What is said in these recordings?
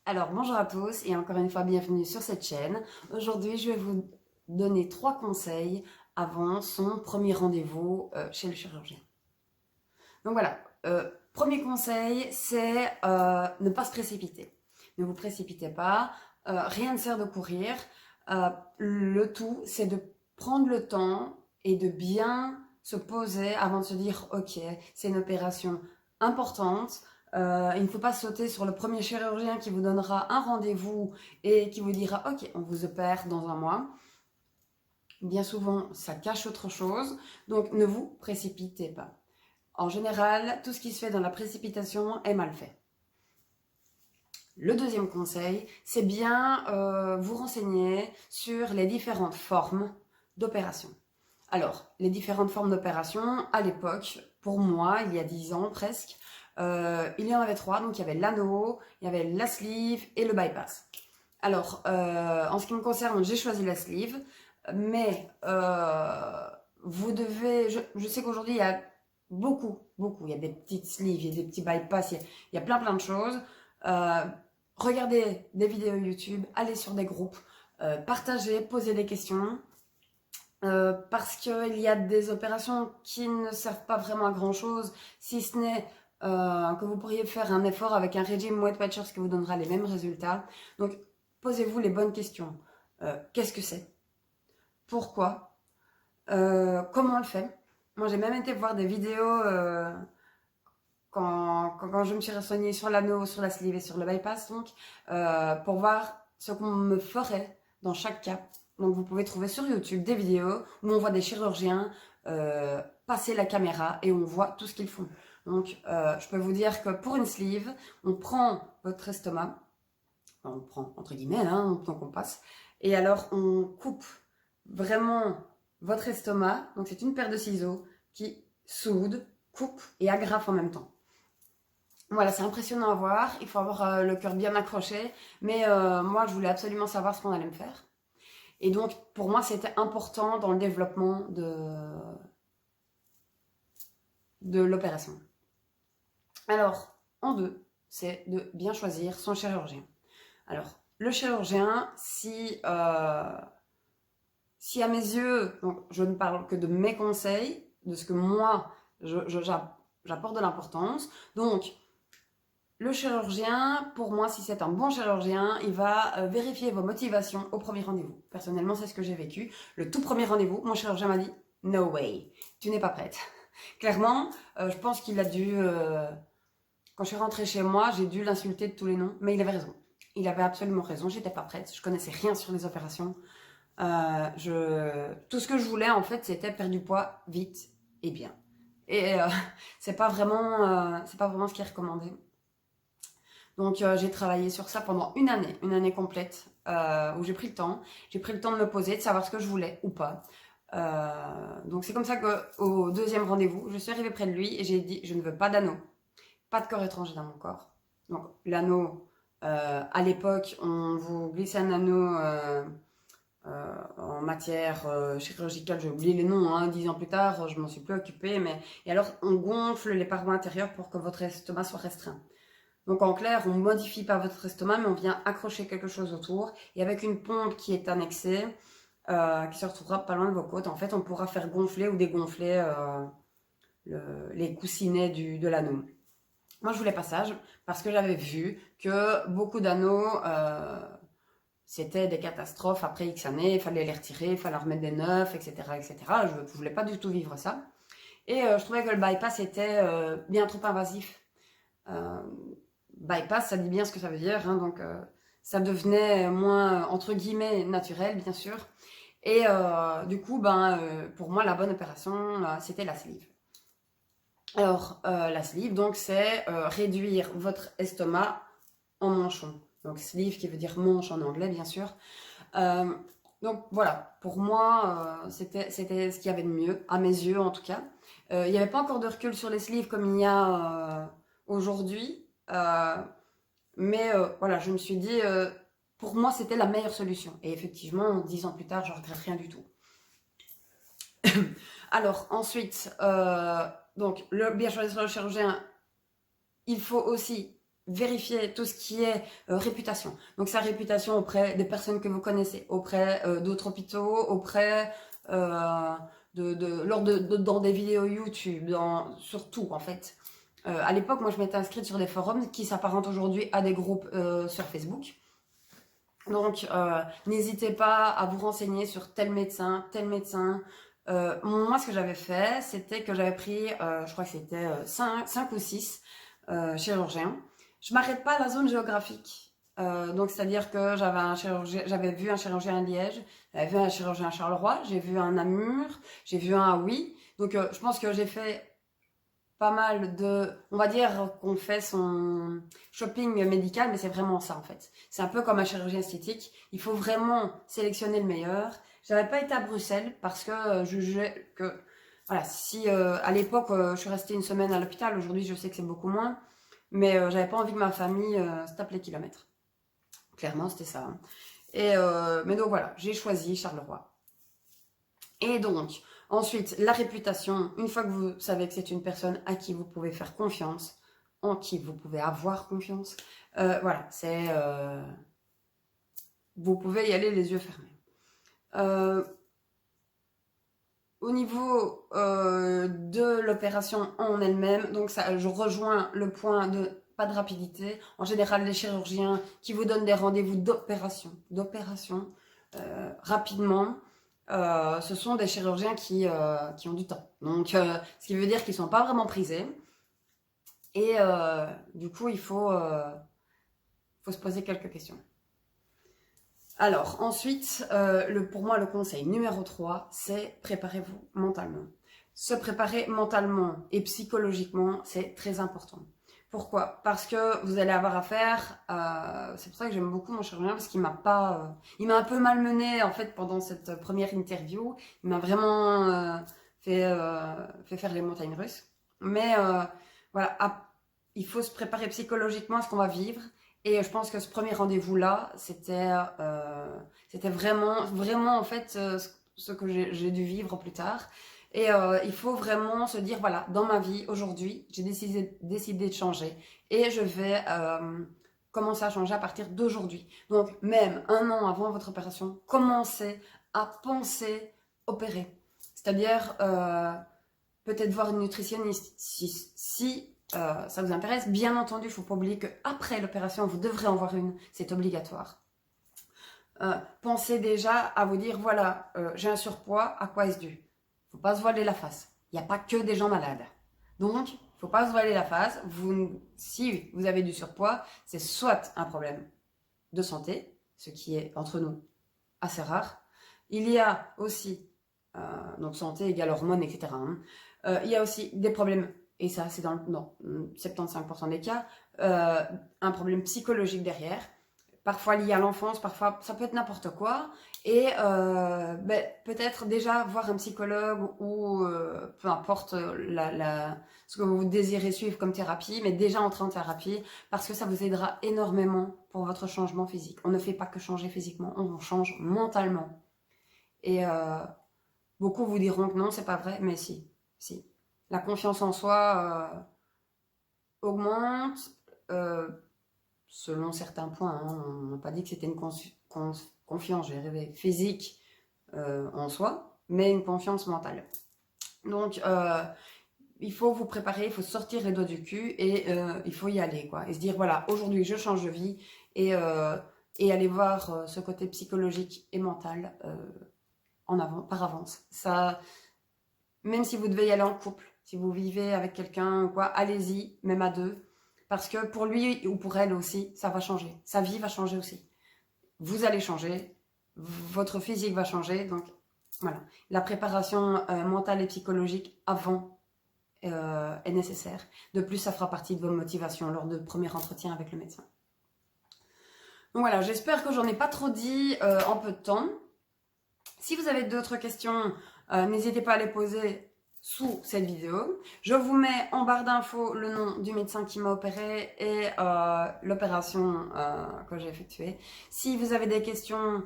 Alors, bonjour à tous et encore une fois, bienvenue sur cette chaîne. Aujourd'hui, je vais vous donner 3 conseils avant son premier rendez-vous chez le chirurgien. Donc voilà, premier conseil, c'est ne pas se précipiter. Ne vous précipitez pas, rien ne sert de courir. Le tout, c'est de prendre le temps et de bien se poser avant de se dire, ok, c'est une opération importante. Il ne faut pas sauter sur le premier chirurgien qui vous donnera un rendez-vous et qui vous dira, ok, on vous opère dans un mois. Bien souvent, ça cache autre chose, donc ne vous précipitez pas. En général, tout ce qui se fait dans la précipitation est mal fait. Le deuxième conseil, c'est bien vous renseigner sur les différentes formes d'opération. Alors, les différentes formes d'opération, à l'époque, pour moi, il y a 10 ans presque, il y en avait 3. Donc, il y avait l'anneau, il y avait la sleeve et le bypass. Alors, en ce qui me concerne, j'ai choisi la sleeve, mais vous devez... Je sais qu'aujourd'hui, il y a beaucoup. Il y a des petites sleeves, il y a des petits bypass, il y a plein de choses. Euh, Regardez des vidéos YouTube, allez sur des groupes, partagez, posez des questions. Parce qu'il y a des opérations qui ne servent pas vraiment à grand chose, si ce n'est que vous pourriez faire un effort avec un régime Weight Watchers qui vous donnera les mêmes résultats. Donc, posez-vous les bonnes questions. Qu'est-ce que c'est? Pourquoi? Comment on le fait? Moi, j'ai même été voir des vidéos quand je me suis renseignée sur l'anneau, sur la sleeve et sur le bypass, donc, pour voir ce qu'on me ferait dans chaque cas. Donc, vous pouvez trouver sur YouTube des vidéos où on voit des chirurgiens passer la caméra et on voit tout ce qu'ils font. Donc, je peux vous dire que pour une sleeve, on prend votre estomac, on prend entre guillemets, hein, donc on passe, et alors on coupe vraiment votre estomac. Donc, c'est une paire de ciseaux qui soude, coupe et agrafe en même temps. Voilà, c'est impressionnant à voir. Il faut avoir le cœur bien accroché. Mais moi, je voulais absolument savoir ce qu'on allait me faire. Et donc, pour moi, c'était important dans le développement de l'opération. Alors, en deux, c'est de bien choisir son chirurgien. Alors, le chirurgien, si à mes yeux, donc je ne parle que de mes conseils, de ce que moi, j'apporte de l'importance. Donc, le chirurgien, pour moi, si c'est un bon chirurgien, il va vérifier vos motivations au premier rendez-vous. Personnellement, c'est ce que j'ai vécu. Le tout premier rendez-vous, mon chirurgien m'a dit « No way, tu n'es pas prête ». Clairement, je pense qu'il a dû... quand je suis rentrée chez moi, j'ai dû l'insulter de tous les noms, mais il avait raison. Il avait absolument raison, j'étais pas prête, je connaissais rien sur les opérations. Tout ce que je voulais, en fait, c'était perdre du poids vite et bien. Et c'est pas vraiment ce qui est recommandé. Donc j'ai travaillé sur ça pendant une année complète, où j'ai pris le temps. J'ai pris le temps de me poser, de savoir ce que je voulais ou pas. Donc c'est comme ça qu'au deuxième rendez-vous, je suis arrivée près de lui et j'ai dit je ne veux pas d'anneau, pas de corps étranger dans mon corps. Donc l'anneau, à l'époque, on vous glissait un anneau en matière chirurgicale, j'ai oublié les noms, hein, 10 ans plus tard, je m'en suis plus occupée, mais et alors on gonfle les parois intérieures pour que votre estomac soit restreint. Donc en clair, on ne modifie pas votre estomac, mais on vient accrocher quelque chose autour. Et avec une pompe qui est annexée, qui se retrouvera pas loin de vos côtes, en fait, on pourra faire gonfler ou dégonfler les coussinets de l'anneau. Moi, je voulais pas ça parce que j'avais vu que beaucoup d'anneaux, c'était des catastrophes après X années. Il fallait les retirer, il fallait remettre des neufs, etc., etc. Je ne voulais pas du tout vivre ça. Et je trouvais que le bypass était bien trop invasif. Bypass, ça dit bien ce que ça veut dire, hein, donc ça devenait moins, entre guillemets, naturel, bien sûr. Et du coup, pour moi, la bonne opération, c'était la sleeve. Alors, la sleeve, donc, c'est réduire votre estomac en manchon. Donc, sleeve qui veut dire manche en anglais, bien sûr. Donc, voilà, pour moi, c'était ce qu'il y avait de mieux, à mes yeux en tout cas. Il n'y avait pas encore de recul sur les sleeves comme il y a aujourd'hui. Mais voilà, je me suis dit, pour moi, c'était la meilleure solution. Et effectivement, 10 ans plus tard, je ne regrette rien du tout. Alors, ensuite, donc, bien choisir le chirurgien, il faut aussi vérifier tout ce qui est réputation. Donc sa réputation auprès des personnes que vous connaissez, auprès d'autres hôpitaux, auprès dans des vidéos YouTube, sur tout en fait. À l'époque, moi je m'étais inscrite sur des forums qui s'apparentent aujourd'hui à des groupes sur Facebook. Donc n'hésitez pas à vous renseigner sur tel médecin, tel médecin. Moi ce que j'avais fait, c'était que j'avais pris, je crois que c'était 5 ou 6 chirurgiens. Je m'arrête pas à la zone géographique. Donc c'est-à-dire que j'avais vu un chirurgien à Liège, j'avais vu un chirurgien à Charleroi, j'ai vu un à Namur, j'ai vu un à Oui. Donc je pense que j'ai fait pas mal de... On va dire qu'on fait son shopping médical, mais c'est vraiment ça en fait. C'est un peu comme un chirurgien esthétique. Il faut vraiment sélectionner le meilleur. J'avais pas été à Bruxelles parce que je jugeais que... Voilà, si à l'époque je suis restée une semaine à l'hôpital, aujourd'hui je sais que c'est beaucoup moins, mais j'avais pas envie que ma famille se tape les kilomètres. Clairement, c'était ça. Hein. Mais donc voilà, j'ai choisi Charleroi. Et donc, ensuite, la réputation, une fois que vous savez que c'est une personne à qui vous pouvez faire confiance, en qui vous pouvez avoir confiance, voilà, c'est... vous pouvez y aller les yeux fermés. Au niveau de l'opération en elle-même, donc ça, je rejoins le point de pas de rapidité. En général, les chirurgiens qui vous donnent des rendez-vous d'opération rapidement, ce sont des chirurgiens qui ont du temps. Donc, ce qui veut dire qu'ils ne sont pas vraiment prisés. Et du coup, il faut se poser quelques questions. Alors, ensuite, pour moi, le conseil numéro 3, c'est préparez-vous mentalement. Se préparer mentalement et psychologiquement, c'est très important. Pourquoi? Parce que vous allez avoir affaire, c'est pour ça que j'aime beaucoup mon chirurgien, parce qu'il m'a pas, il m'a un peu malmené en fait pendant cette première interview. Il m'a vraiment fait faire les montagnes russes. Mais voilà, il faut se préparer psychologiquement à ce qu'on va vivre. Et je pense que ce premier rendez-vous-là, c'était vraiment, vraiment en fait ce que j'ai dû vivre plus tard. Et il faut vraiment se dire, voilà, dans ma vie, aujourd'hui, j'ai décidé de changer. Et je vais commencer à changer à partir d'aujourd'hui. Donc, même un an avant votre opération, commencez à penser opérer. C'est-à-dire, peut-être voir une nutritionniste si ça vous intéresse. Bien entendu, il ne faut pas oublier qu'après l'opération, vous devrez en voir une. C'est obligatoire. Pensez déjà à vous dire, voilà, j'ai un surpoids, à quoi est-ce dû? Il ne faut pas se voiler la face. Il n'y a pas que des gens malades. Donc, il ne faut pas se voiler la face. Si vous avez du surpoids, c'est soit un problème de santé, ce qui est entre nous assez rare. Il y a aussi, donc santé égale hormones, etc. Hein. Il y a aussi des problèmes, et ça c'est dans 75% des cas, un problème psychologique derrière. Parfois lié à l'enfance, parfois ça peut être n'importe quoi. Et peut-être déjà voir un psychologue ou peu importe ce que vous désirez suivre comme thérapie, mais déjà entrer en thérapie parce que ça vous aidera énormément pour votre changement physique. On ne fait pas que changer physiquement, on change mentalement. Et beaucoup vous diront que non, c'est pas vrai, mais si. La confiance en soi augmente. Selon certains points, hein. On n'a pas dit que c'était une confiance, j'ai rêvé, physique en soi, mais une confiance mentale. Donc, il faut vous préparer, il faut sortir les doigts du cul et il faut y aller, quoi. Et se dire, voilà, aujourd'hui, je change de vie et aller voir ce côté psychologique et mental par avance. Ça, même si vous devez y aller en couple, si vous vivez avec quelqu'un ou quoi, allez-y, même à deux. Parce que pour lui ou pour elle aussi, ça va changer. Sa vie va changer aussi. Vous allez changer, votre physique va changer. Donc voilà, la préparation mentale et psychologique avant est nécessaire. De plus, ça fera partie de vos motivations lors de premier entretien avec le médecin. Donc voilà, j'espère que j'en ai pas trop dit en peu de temps. Si vous avez d'autres questions, n'hésitez pas à les poser sous cette vidéo. Je vous mets en barre d'infos le nom du médecin qui m'a opéré et l'opération que j'ai effectuée. Si vous avez des questions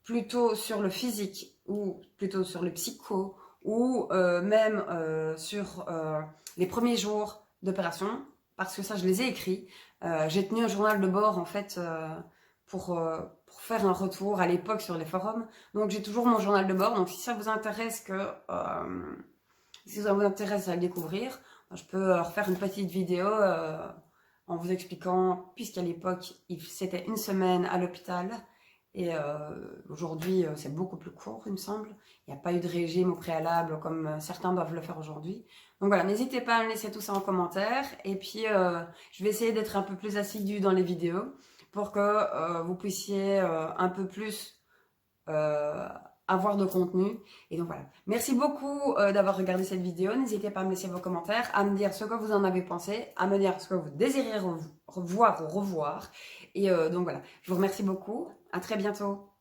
plutôt sur le physique ou plutôt sur le psycho ou même sur les premiers jours d'opération, parce que ça, je les ai écrits. J'ai tenu un journal de bord, en fait, pour faire un retour à l'époque sur les forums. Donc, j'ai toujours mon journal de bord. Donc, si ça vous intéresse si ça vous intéresse à le découvrir, je peux refaire une petite vidéo en vous expliquant, puisqu'à l'époque, c'était une semaine à l'hôpital. Et aujourd'hui, c'est beaucoup plus court, il me semble. Il n'y a pas eu de régime au préalable comme certains doivent le faire aujourd'hui. Donc voilà, n'hésitez pas à me laisser tout ça en commentaire. Et puis, je vais essayer d'être un peu plus assidue dans les vidéos pour que vous puissiez un peu plus avoir de contenu. Et donc voilà. Merci beaucoup d'avoir regardé cette vidéo. N'hésitez pas à me laisser vos commentaires, à me dire ce que vous en avez pensé, à me dire ce que vous désirez revoir ou revoir. Et donc voilà. Je vous remercie beaucoup. À très bientôt.